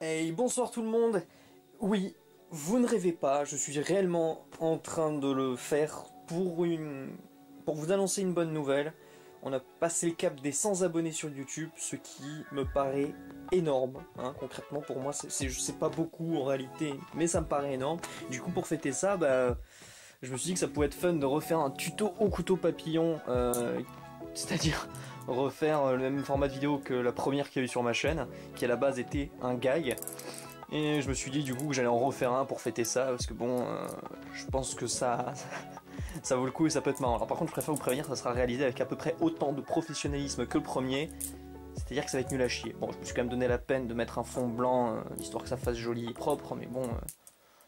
Hey, bonsoir tout le monde. Oui, vous ne rêvez pas, je suis réellement en train de le faire pour vous annoncer une bonne nouvelle. On a passé le cap des 100 abonnés sur YouTube, ce qui me paraît énorme. Hein, concrètement, pour moi, c'est pas beaucoup en réalité, mais ça me paraît énorme. Du coup, pour fêter ça, je me suis dit que ça pouvait être fun de refaire un tuto au couteau papillon, c'est-à-dire refaire le même format de vidéo que la première qu'il y a eu sur ma chaîne, qui à la base était un gag. Et je me suis dit du coup que j'allais en refaire un pour fêter ça, parce que bon, je pense que ça vaut le coup et ça peut être marrant. Alors par contre, je préfère vous prévenir, ça sera réalisé avec à peu près autant de professionnalisme que le premier, c'est-à-dire que ça va être nul à chier. Bon, je me suis quand même donné la peine de mettre un fond blanc, histoire que ça fasse joli et propre, mais bon,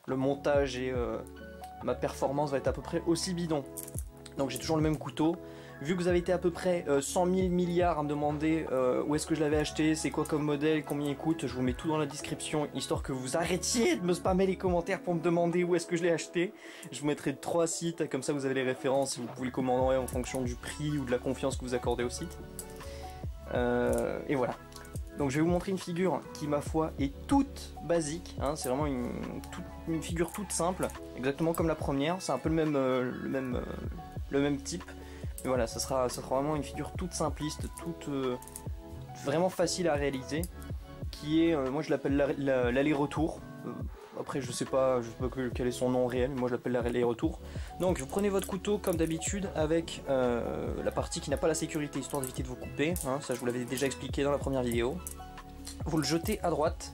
le montage et ma performance va être à peu près aussi bidon. Donc j'ai toujours le même couteau. Vu que vous avez été à peu près 100 000 milliards à me demander où est-ce que je l'avais acheté, c'est quoi comme modèle, combien il coûte, je vous mets tout dans la description, histoire que vous arrêtiez de me spammer les commentaires pour me demander où est-ce que je l'ai acheté. Je vous mettrai 3 sites, comme ça vous avez les références et vous pouvez le commander en fonction du prix ou de la confiance que vous accordez au site. Et voilà. Donc je vais vous montrer une figure qui, ma foi, est toute basique, hein, c'est vraiment une figure toute simple, exactement comme la première, c'est un peu le même type. Mais voilà, ça sera vraiment une figure toute simpliste, toute vraiment facile à réaliser, qui est, moi je l'appelle l'aller-retour. Après je sais pas quel est son nom réel, mais moi je l'appelle l'aller-retour. Donc vous prenez votre couteau comme d'habitude avec la partie qui n'a pas la sécurité, histoire d'éviter de vous couper, hein, ça je vous l'avais déjà expliqué dans la première vidéo. Vous le jetez à droite,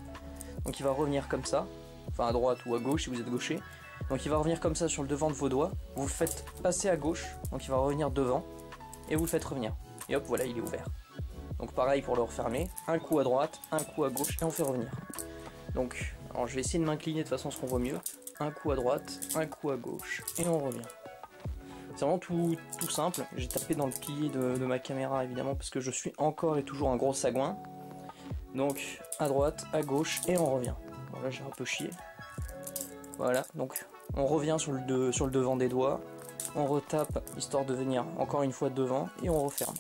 donc il va revenir comme ça, enfin à droite ou à gauche si vous êtes gaucher. Donc il va revenir comme ça sur le devant de vos doigts, vous le faites passer à gauche, donc il va revenir devant, et vous le faites revenir. Et hop, voilà, il est ouvert. Donc pareil pour le refermer, un coup à droite, un coup à gauche, et on fait revenir. Donc, alors je vais essayer de m'incliner de façon à ce qu'on voit mieux. Un coup à droite, un coup à gauche, et on revient. C'est vraiment tout simple, j'ai tapé dans le pilier de ma caméra évidemment, parce que je suis encore et toujours un gros sagouin. Donc, à droite, à gauche, et on revient. Bon là j'ai un peu chié. Voilà, donc on revient sur le devant des doigts, on retape histoire de venir encore une fois devant et on referme.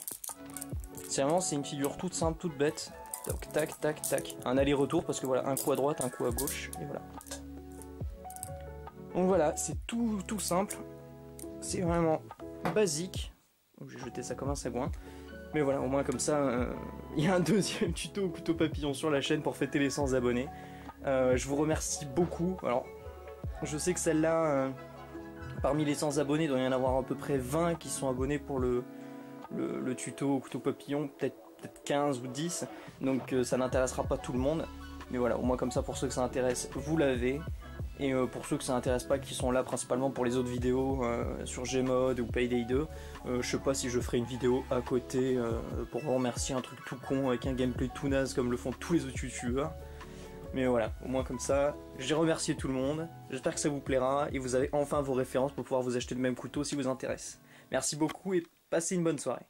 C'est une figure toute simple, toute bête. Donc tac, tac, tac. Un aller-retour parce que voilà, un coup à droite, un coup à gauche, et voilà. Donc voilà, c'est tout simple. C'est vraiment basique. J'ai jeté ça comme un sagouin. Mais voilà, au moins comme ça, il y a un deuxième tuto au couteau papillon sur la chaîne pour fêter les 100 abonnés. Je vous remercie beaucoup. Alors, je sais que celle-là, parmi les 100 abonnés, il doit y en avoir à peu près 20 qui sont abonnés pour le tuto au couteau papillon, peut-être 15 ou 10, donc ça n'intéressera pas tout le monde. Mais voilà, au moins comme ça, pour ceux que ça intéresse, vous l'avez. Et pour ceux que ça n'intéresse pas, qui sont là principalement pour les autres vidéos sur Gmod ou Payday 2, je sais pas si je ferai une vidéo à côté pour vous remercier, un truc tout con avec un gameplay tout naze comme le font tous les autres youtubeurs. Mais voilà, au moins comme ça, j'ai remercié tout le monde, j'espère que ça vous plaira et vous avez enfin vos références pour pouvoir vous acheter le même couteau si vous intéresse. Merci beaucoup et passez une bonne soirée.